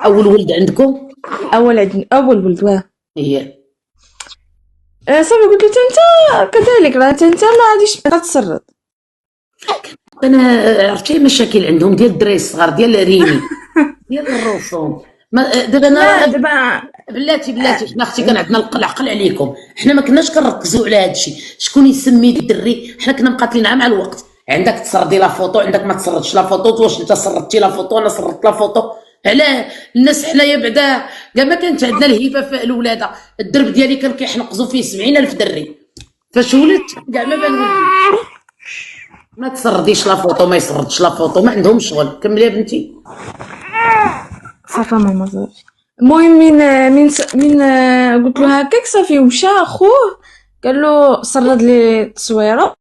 اول ولد عندكم؟ اول ولد واه. هي صافي قلت له انت كذلك راه انت ما غاديش تسرد. انا عرفتي المشاكل عندهم ديال الدراري الصغار ديال ريمي ديال الرسوم. دابا انا لا راه دابا بلاتي حنا اختي كان عندنا العقل عليكم، حنا ما كناش كنركزوا على هذا الشيء، شكون يسمي الدري، حنا كنا مقاتلين مع الوقت، عندك تسردي لا فوطو، عندك ما تسردش لا فوطو، واش انت سردتي لا فوطو انا سردت لا فوطو، علاه الناس حنايا بعدا كاع ما كانت عندنا الهبه في الولاده، الدرب ديالي كان كيحنقزوا فيه 70,000 دري، فاش ولدت كاع ما بان ولدي، ما تسرديش لا فوطو ما يسردش لا فوطو، ما عندهم شغل. كملي يا بنتي. صافي ماما صافي. المهم من قلت له هكاك صافي ومشى خوه قال له سرد لي التصويره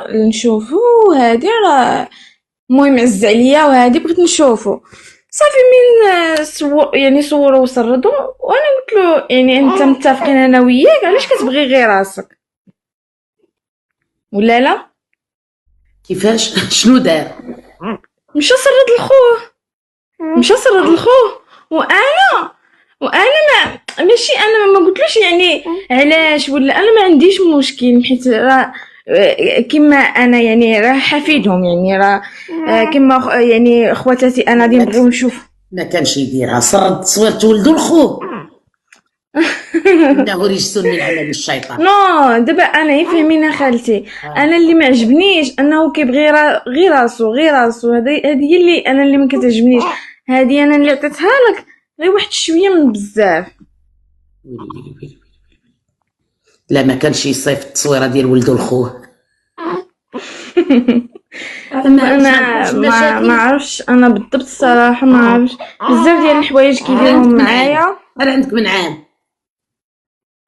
نشوفو هادي راه المهم عز عليا وهادي بغيت نشوفو. صافي من يعني صوروا وسردوا وانا قلت له يعني انت متفقين انا وياك علاش كتبغي غير راسك ولا لا؟ كيفاش شنو دار؟ مشى سرد لخوه وانا ماشي انا ما قلتلوش يعني علاش ولا انا ما عنديش مشكل حيت راه كما انا يعني راه حفيدهم يعني راه كما يعني خواتاتي انا غادي نبغيو نشوف. ما كانش يديرها، سرد تصوير ولدو لخوه انه رجس من عمل الشيطان. نو دابا انا يفهمينا خالتي انا اللي ما عجبنيش انه كيبغي غير راسو هذه هي اللي انا اللي ما كتعجبنيش. هذه انا اللي عطيتها لك غير واحد شويه من بزاف. ويلي لا ما كانش يصيف التصويره ديال ولدو لخوه. انا ما عرفش انا بالضبط الصراحه ما عرفش بزاف ديال الحوايج كيديرهم معايا. هل عندك من عام؟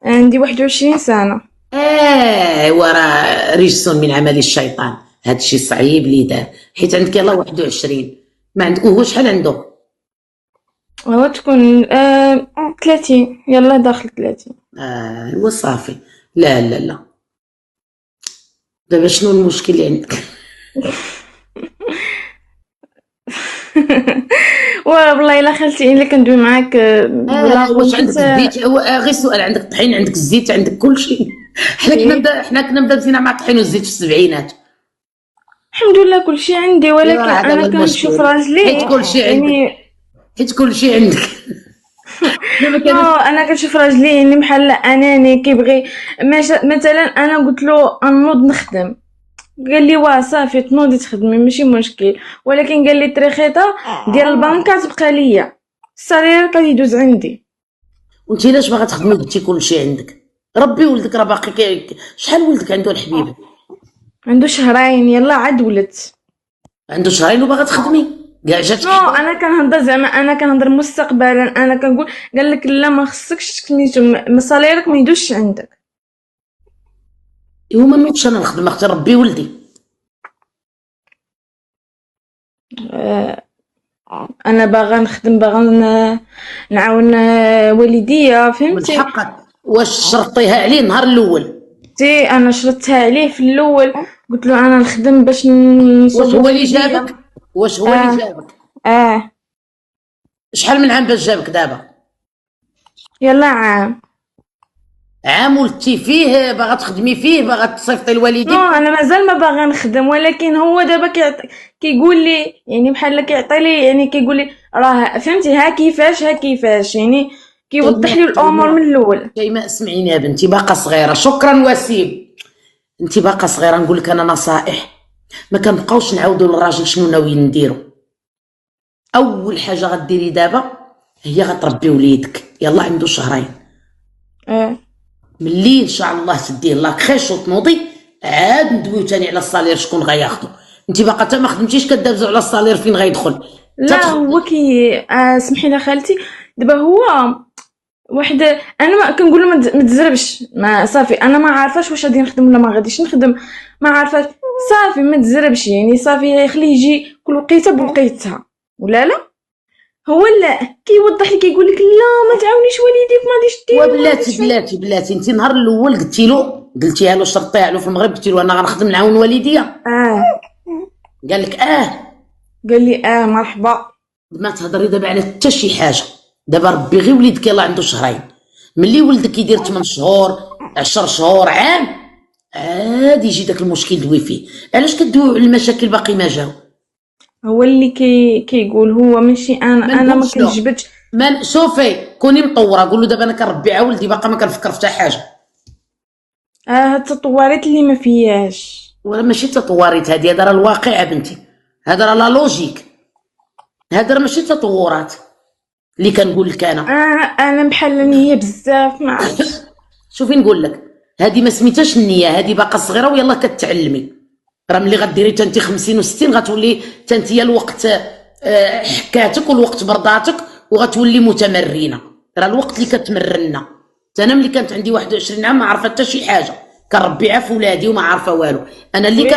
عندي 21 سنه. وراه رجس من عمل الشيطان، هذا الشيء صعيب اللي دار، حيت عندك يلاه 21 ما عندك. وهو شحال عنده؟ هو تكون 30 يلا داخل 30. هو صافي. لا دابا شنو المشكل اللي عندك؟ والله الا خالتي الا كندوي معاك واش عندك الزيت؟ غير سؤال، عندك الطحين عندك الزيت عندك كل شيء؟ حنا كنا مدابزين مع الطحين والزيت في السبعينات. الحمد لله كل شيء عندي ولكن انا كنشوف راجلي حيت كل شيء يعني عندك، حيت كل شيء عندك. انا كنشوف راجلي يعني بحال اناني كيبغي مثلا انا قلت له نوض نخدم قال لي واه صافي تنوضي تخدمي ماشي مشكل ولكن قال لي التريخيطه ديال البنكه تبقى ليا السالير كيدوز عندي. وانت علاش باغا تخدمي قلتي كل شيء عندك؟ ربي ولدك راه باقي شحال ولدك عنده الحبيب؟ عنده شهرين يلا عاد ولدت. عنده شهرين وباغا تخدمي كاع جاتك؟ انا كنهضر زعما انا كنهضر مستقبلا انا كنقول قال لك لا ما خصكش سميتو مصاليرك ما يدوش عندك. ايوا ما نوضش انا نخدم اختي ربي ولدي. انا باغا نخدم باغا نعاون والديا فهمتي. بالحق واش شرطيها عليه نهار الاول؟ تي انا شرطتها عليه في الاول قلت له انا نخدم باش نصوب. واش هو اللي جابك؟ واش هو اللي جابك؟ شحال من عام باش جابك دابا؟ يلا عام ولدتي فيه باغا تخدمي فيه باغا تصيفطي لوالديك؟ انا مازال ما باغا نخدم ولكن هو دابا كيقول لي يعني بحال كيعطي لي يعني كيقول لي راه فهمتي ها كيفاش يعني كيوضح لي الامور من الاول. شيماء اسمعيني يا بنتي باقا صغيره. شكرا وسيم، انت باقا صغيره. نقول لك انا نصائح، ما كنبقاوش نعاودوا للراجل شنو ناويين نديروا. اول حاجه غديري دابا هي غتربي وليدك، يلا عنده شهرين. ملي ان شاء الله تديه الله كريش وتنوضي عاد ندويو تاني على الصالير شكون غياخدو. انت باقا تا ما خدمتيش كدابزو على الصالير فين غيدخل. لا هو سمحي لي خالتي دابا هو واحد انا ما كنقول له ما تزربش ما صافي انا ما عارفاش واش غادي نخدم ولا ما غاديش نخدم ما عارفاش صافي ما تزربش يعني صافي خليه يجي كل وقيته بوقيتها ولا لا. هو لا كيوضح لي كيقول لك لا ما تعاونيش والديك ما غاديش ديري. بلاتي انت النهار الاول قلتيها له شرطيها له في المغرب قلتي له انا غنخدم نعاون والديا؟ قال لك قال لي مرحبا. ما تهضري دابا على حتى شي حاجه دابا ربي غير وليدك يلاه عنده شهرين، ملي ولدك يدير 8 شهور 10 شهور عام عاد يجي داك المشكل دوي فيه. علاش كدويو على المشاكل باقي ما جاو؟ هو اللي كيقول هو ماشي انا ما نقولش له. كنجبدش. شوفي كوني مطوره، قول له دابا انا كنربي على ولدي باقا ما كنفكر في حتى حاجه. هاد التطورات اللي ما فياش. ولا ماشي تطورات، هذه راه الواقع بنتي، هذا راه لا لوجيك، هذا راه ماشي تطورات اللي كنقول لك انا. انا بحال النيه بزاف ما عرفتش. شوفي نقول لك، هذه ما سميتهاش النيه، هذه باقا صغيره ويلا كتعلمي. راه ملي غديري تنتي 50 و60 غتولي تنتي الوقت حكاتك والوقت برضاتك وغتولي متمرنه. راه الوقت اللي كتمرنا. انا ملي كانت عندي 21 عام ما عرفت حتى شي حاجه، كنربي عا فولادي وما عارفه والو. انا اللي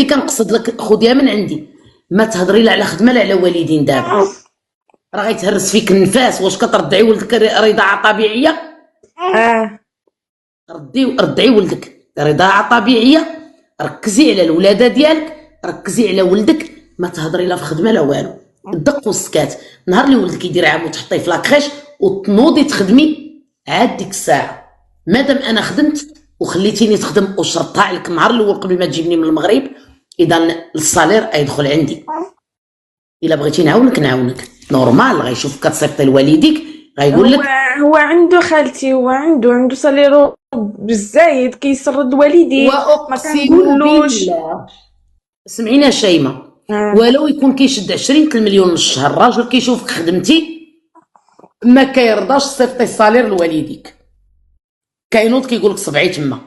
كنقصد لك خذيها من عندي، ما تهضري لا على خدمه لا على والدين. دابا راه غيتهرس فيك النفاس. واش كترضعي ولدك رضاعه طبيعيه؟ رضعي ولدك رضاعه طبيعيه، ركزي على الولاده ديالك، ركزي على ولدك، ما تهضري لا في خدمه لا والو. الدق والسكات. نهار اللي ولدك يدير عام وتحطيه في لاكريش وتنوضي تخدمي عاد ديك الساعه. مادام انا خدمت وخليتيني تخدم وشرطها عليك النهار الاول قبل ما تجيبني من المغرب، اذا الصالير غيدخل عندي. الا بغيتي نعاونك نورمال غيشوفك كتصيفطي لوالديك غيقول لك هو عنده خالتي، هو عنده صاليرو بالزايد كيسرد والديه، ما كنقولوش. سمعينا شيماء، ولو يكون كيشد 20 المليون للشهر، الراجل كيشوفك خدمتي ما كيرضاش تصيفطي الصالير لوالديك، كينوض كيقول لك صبعي تما.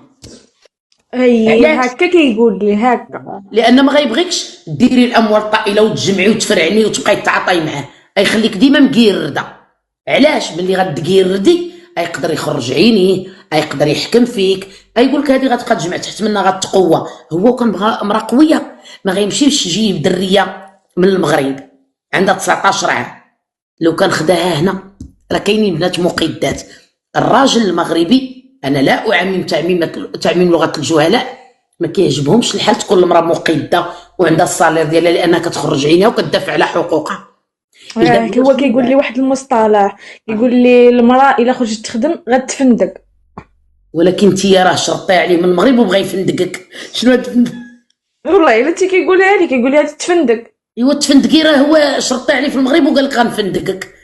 هي هكا كيقول لي هكا، لان ما غيبغيكش ديري الاموال الطائله وتجمعي وتفرعني وتبقاي تعاطي معاه، غيخليك ديما مقيرده. علاش؟ ملي غتقيردي غيقدر يخرج عينيه، غيقدر يحكم فيك، غيقول لك هذه غتبقى تجمع تحت منها غتقوى. هو كان بغى امراه قويه ما غيمشيش يجيب دريه من المغرب عندها 19 عام. لو كان خداها هنا راه كاينين بنات مقدات. الراجل المغربي انا لا اعمم تعميم لغه الجهلاء، ما كيعجبهمش الحال تكون المراه مقده وعندها الصالير ديالها لانها كتخرج عينيها وكتدافع على حقوقها. هو كيقول لي واحد المصطلح، كيقول لي المراه الا خرجت تخدم غتفندق. ولكن انت راه شرطي عليه من المغرب وبغى يفندقك. شنو تفندق؟ والله الا انت كيقولها لي، كيقول لي هذه تفندق. ايوا تفندقي، راه هو شرطي عليه في المغرب وقال لك غنفندقك.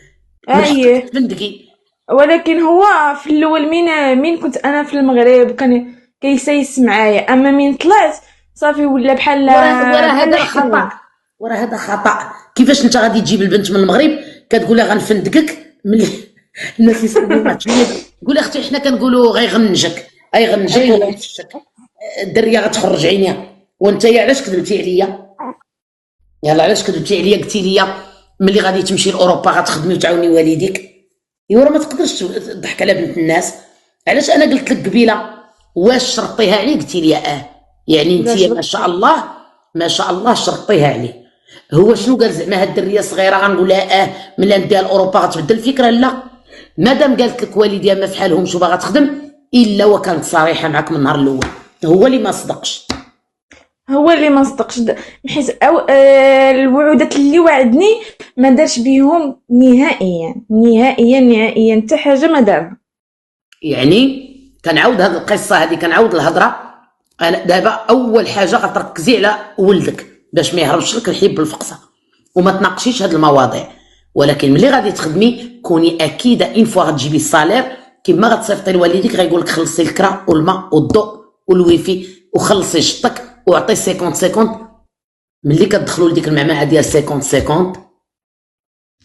اييه تفندقي. ولكن هو في الاول مين كنت انا في المغرب كان كيسايس معايا، اما من طلعت صافي ولا بحال وراه هذا خطا، وراه هذا خطا. كيفاش انت غادي تجيب البنت من المغرب كتقول لها غنفندقك ملي الناس يسمعوا ما تقول اختي حنا كنقولوا غيغنجك وغيفشك، الدريه غتخرج عينيها. وانت علاش كذبتي عليا؟ يلا علاش كذبتي عليا؟ قلتي لي ملي غادي تمشي لاوروبا غتخدمي وتعاوني والديك. ايوا راه ما تقدرش تضحك على بنت الناس. علاش انا قلت لك قبيله واش شرطيها عليه؟ قلتي لي يعني انت ما شاء الله شرطيها عليه. هو شنو قال زعما هاد الدريه صغيره غنقول لها ملي نديها لاوروبا غتبدل الفكره؟ لا، مادام قالت لك والديها ما فحالهمش وباغا تخدم الا وكانت صريحه معك من النهار الاول. هو اللي ما صدقش بحيث الوعودات اللي وعدني ما دارش بيهم نهائيا حتى حاجه ما دار. يعني كنعاود هاد القصه هذه، كنعاود الهضره. انا دابا اول حاجه غتركزي على ولدك باش ما يهربش لك الحب بالفقصه وما تناقشيش هاد المواضيع. ولكن ملي غادي تخدمي كوني اكيده ان فوا غتجيبي الصالير كيما غتصيفطي لوالديك غيقول لك خلصي الكرا والماء والضوء والويفي وخلصي شطك وعطي 50 ملي كتدخلوا لديك المعمعه ديال 50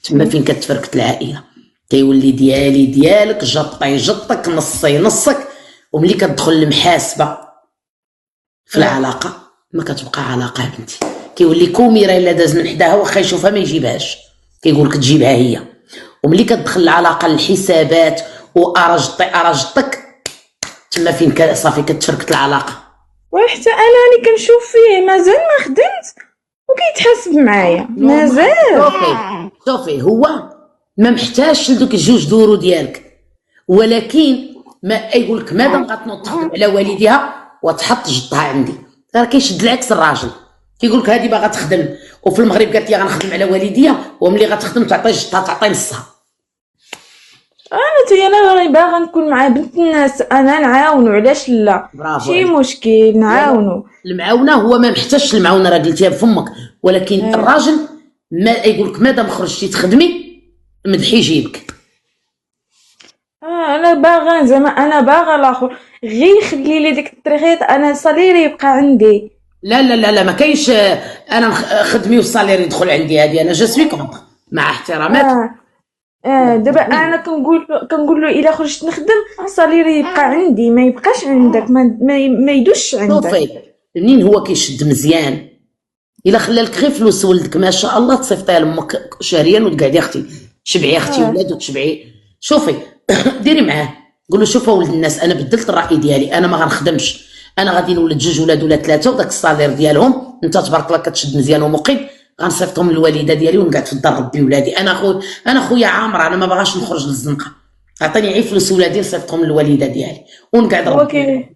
تما فين كتفركت العائله. كيولي ديالك جطك نصك. وملي كتدخل المحاسبه في العلاقه ما كتبقى علاقه بنتي، كيولي كوميره الا داز من حداها واخا يشوفها ما يجيبهاش، كيقول لك تجيبها هي. وملي كتدخل العلاقه للحسابات وارجطك تما فين صافي كتفركت العلاقه. وحتى انا اللي كنشوف فيه مازال ما خدمت وكيتحاسب معايا مازال. شوفي هو ما محتاجش لدوك الجوج دورو ديالك، ولكن ما يقول لك مادام غتنوض تخدم على والديها وتحط جدها عندي راه كيشد العكس. الراجل كيقول لك هذه باغا تخدم، وفي المغرب قالت لي غنخدم على والديا، وملي غتخدم تعطي نصها. انا راني باغا نكون مع بنت الناس، انا نعاونو، علاش لا؟ برافو شي عليك. مشكل نعاونو. المعاونه هو ما محتاجش المعاونه، راه قلتيها بفمك، ولكن الراجل ما يقول لك مادام خرجتي تخدمي مدحي جيبك. انا باغا زعما، انا باغا الاخر غير يخلي لي ديك الطريقيط، انا صاليري يبقى عندي. لا لا لا لا، ما كاينش انا خدمي والصالير يدخل عندي، هذه انا جو سوي كونتر مع احترامات. دابا انا كنقول له الا خرجت نخدم صاليري يبقى عندي، ما يبقاش عندك، ما يدوش عندك. شوفي منين هو كيشد مزيان، الا خلالك غير فلوس ولدك ما شاء الله تصيفطيها لامك شهريا وتقعدي اختي تشبعي اختي ولاد وتشبعي. شوفي ديري معاه، قول له شوف ولد الناس، انا بدلت الراي ديالي، انا ما غنخدمش، انا غادي نولد 2 ولاد ولا 3، وداك الصالير ديالهم انت تبارك الله كتشد مزيان ومقيم، غنصيفطهم للوالده ديالي ونقعد في الدار ربي ولادي. انا خويا عامر، انا ما باغاش نخرج للزنقه، عطيني غير فلوس ولادي نصيفطهم للوالده ديالي ونقعد ربي.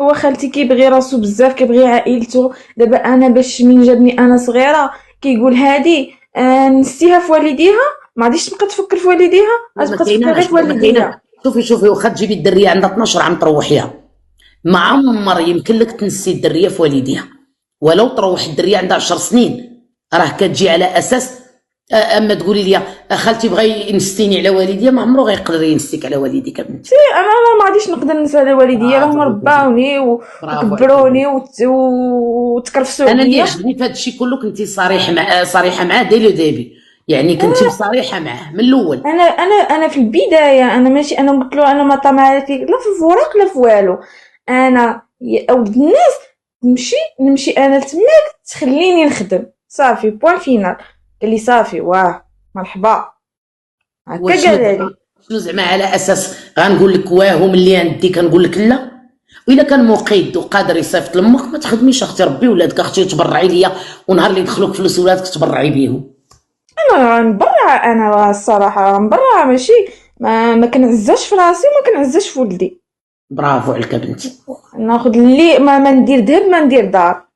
هو خالتي كيبغي راسو بزاف، كيبغي عائلته. دابا انا باش من جابني انا صغيره كيقول هادي نسيها في والديها، ما غاديش تبقى تفكر في والديها، غتبقى تفكر غير في والديها. شوفي واخا تجيبي الدريه عندها 12 عام تروحيها، ما عمر يمكن لك تنسي الدريه في والديها، ولو تروح الدريه عندها 10 سنين راه كتجي على اساس. اما تقولي لي خالتي بغى ينسيني على والديا، ما عمره غيقدر ينسيك على والديك بنتي. انا ما غاديش نقدر ننسى على والديا، راهم رباوني وكبروني وتكرفسوا عليا. انا اللي عجبني في هذا الشيء كله كنتي صريحه معاه دي لو ديبي، يعني كنتي صريحه معاه من الاول. انا في البدايه انا ماشي، انا قلت له انا ما طمعت فيك لا في الفراق لا في والو، انا يا ولد الناس نمشي انا تماك تخليني نخدم صافي بوان فينال. قال لي صافي واه مرحبا هكا قال لي. شنو زعما على اساس غنقول لك واه وملي عندي كنقول لك لا؟ واذا كان مقيد وقادر يصيفط لامك ما تخدميش اختي ربي ولادك، اختي تبرعي ليا ونهار اللي يدخلوك فلوس ولادك تبرعي بيهم. انا نبرع، انا الصراحه نبرع، ماشي ما كنعزاش في راسي وما كنعزاش في ولدي. برافو عليك بنتي. ناخذ اللي ما ندير ذهب ما ندير دار،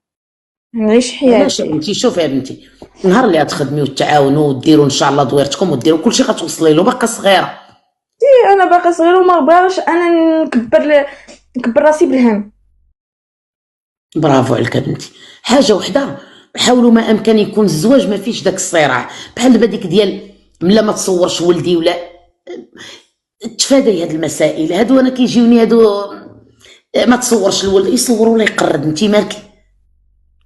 نعيش حياتي. ماشي بنتي، شوفي يا بنتي النهار اللي غتخدمي وتعاونوا وديروا ان شاء الله دويرتكم وديروا كلشي غتوصلي له، باقا صغيره. انا باقا صغيره وما باغاش انا نكبر راسي بالهم. برافو عليك بنتي. حاجه وحده، حاولوا ما امكن يكون الزواج ما فيش داك الصراع، بحال دابا ديك ديال ملا ما تصورش ولدي ولا تفادي هاد المسائل هادو. انا كيجيوني هادو ما تصورش الولد، يصور ولا يقرد، انت مالك؟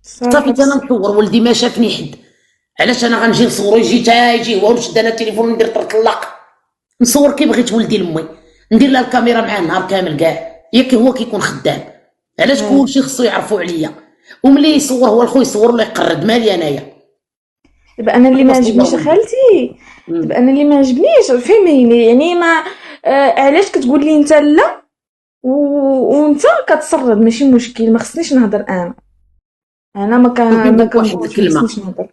صافي انا نصور ولدي ما شافني حد، علاش انا غنجي نصورو يجي هو ونشد انا التليفون وندير طلق نصور كي بغيت ولدي لمي، ندير لها الكاميرا معاه النهار كامل كاع، ياك هو كيكون خدام، علاش كلشي خصو يعرفوا عليا، وملي يصور هو الخو يصور ولا يقرد، مالي انايا. دابا انا اللي ما عجبنيش خالتي، دابا انا اللي ما عجبنيش فهميني، يعني ما علاش كتقول لي انت لا وانت كتصرد؟ ماشي مشكل، ما خصنيش نهضر، انا ما كنقولش نهضر.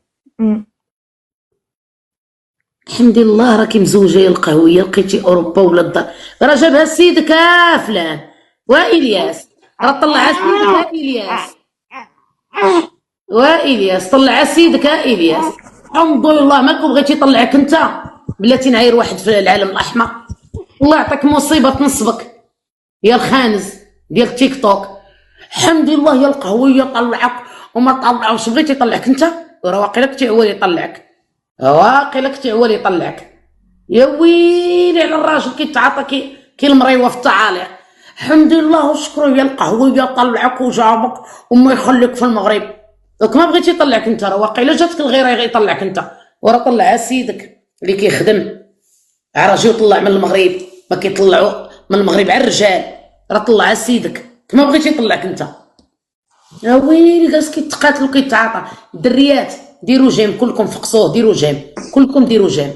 الحمد لله راكي مزوجه القهويه لقيتي اوروبا ولا الدار، راه جابها سيدك فلان والياس، راه طلعها سيدك الياس والياس، طلعها سيدك الياس. الحمد لله مالك بغيتي يطلعك انت بلاتي نعاير واحد في العالم الاحمر، الله يعطيك مصيبه تنصبك يا الخانز ديال التيك توك. الحمد لله يا القهويه طلعك وما طلعوش، بغيتي يطلعك انت وراه واقيلا كنتي هو اللي يطلعك، واقيلا كنتي هو اللي يطلعك. يا ويلي على الراجل كيتعاطى كي المريوه في التعاليق. الحمد لله وشكرا يا القهويه طلعك وجابك وما يخليك في المغرب، دوك ما بغيتي يطلعك انت، راه واقيلا جاتك الغيره يطلعك انت، وراه طلعها سيدك اللي كيخدم عراجي وطلع من المغرب، ما كيطلعوا من المغرب على الرجال، راه طلعها سيدك كما بغيتي يطلعك انت. يا ويلي جالس كيتقاتلوا كيتعاطى. الدريات ديروا جيم كلكم، فقصوه ديروا جيم كلكم ديروا جيم.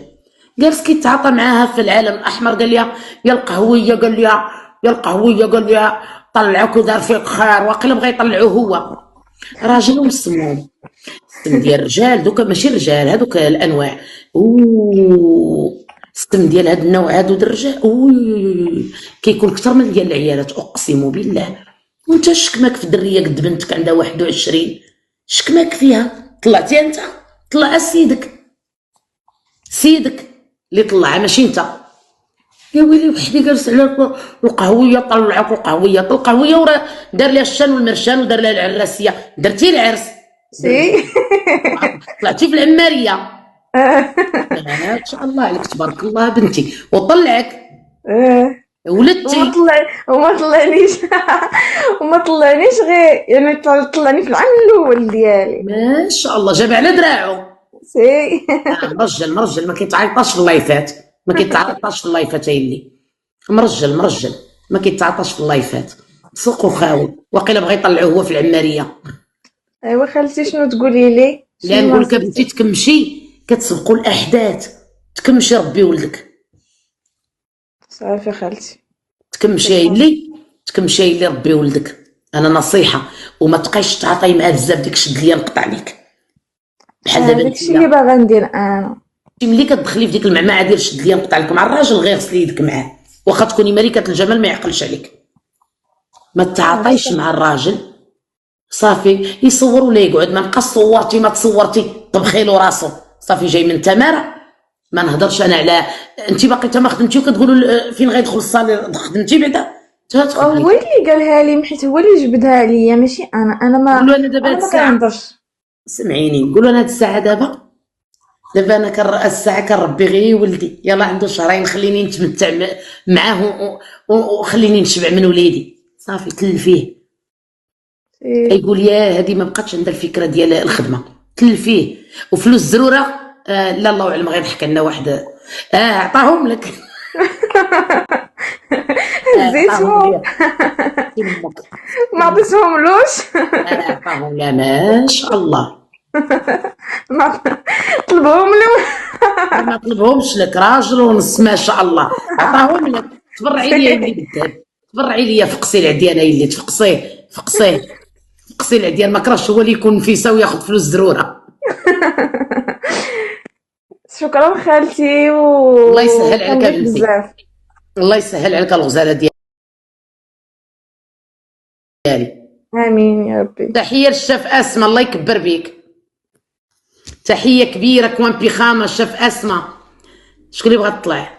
جالس كيتعاطى معاها في العالم الاحمر، قال لها يا القهويه، قال لها يا القهويه، قال لها طلعوك ودار فيك خير، واقيلا بغا يطلعوه هو راجل ومسموم. السم ديال الرجال دوكا ماشي الرجال هذوك الانواع، السم ديال هاد النوع هادو د الرجال كيكون اكثر من ديال العيالات اقسم بالله. وانت شكماك في دريه قد بنتك عندها 21 شكماك فيها؟ طلعتي انت؟ طلع سيدك اللي طلعها ماشي انت. يا ويلي وحدي جالس على القهويه، طلعك القهويه وراه دار لها الشان والمرشان ودار لها العراسيه، درتي العرس سي. طلعتي في العماريه. ما شاء الله عليك تبارك الله بنتي. وطلعك ولدتي وما طلعنيش وما طلعنيش غير يعني طلعني في العام الاول ديالي. ما شاء الله جاب على دراعه. سي. مرجل ما كيتعيطاش في اللايفات، ما كيتعيطاش في اللايفات اللي مرجل ما كيتعيطاش في اللايفات. سوق وخاوي واقيلا بغا يطلعوه هو في العماريه. ايوا خالتي شنو تقولي لي؟ لا نقول لك بنتي تكمشي، كتسبقوا الاحداث، تكمشي ربي ولدك. صافي خالتي تكمشي اللي ربي ولدك. انا نصيحه، وما تبقايش تعطي معاه بزاف، ديك الشد ليا نقطع عليك بحال دابا. داكشي اللي باغا ندير انا. ملي كتدخلي في ديك المعمعه ديال شد ليا نقطع لك مع الراجل، غير غسلي يدك معاه، واخا تكوني ملكه الجمال ما يعقلش عليك. ما تعاطيش مع الراجل صافي يصور ولا يقعد. ما بقى صورتي ما تصورتي طبخيلو راسو صافي. جاي من تماره ما نهضرش انا على انت باقي تا ما خدمتي وكتقولوا فين غيدخل الصالير خدمتي بعدا. هو اللي قالها لي، حيت هو اللي جبدها ليا ماشي انا نقولوا انا دابا هاد ما الساعه كنهضرش. سمعيني نقولوا انا هاد الساعه دابا انا الساعه كنربي غير ولدي، يلا عنده شهرين خليني نتمتع معاه وخليني نشبع من وليدي صافي. تلفيه يقول يا هذه ما بقاتش عندها الفكره ديال الخدمه، تلفيه. وفلوس زروره لا الله اعلم غير ضحك لنا واحد عطاهم لك. زيتهم ما عطيتهملوش. عطاهم لا ما شاء الله. ما طلبهم له. ما طلبهمش لك، راجل ونص ما شاء الله عطاهم لك. تبرعي لي اللي بالذهب، تبرعي لي فقسي العديان اللي فقسي العديان. ما كرهش هو اللي يكون نفيسه وياخذ فلوس زروره. شكرا خالتي الله يسهل عليك بنتي بزاف. الله يسهل عليك الغزاله ديالي. امين يا ربي. تحيه للشاف اسماء الله يكبر بيك. تحيه كبيره كوان بيخامه الشاف اسماء. شكون اللي بغات تطلع؟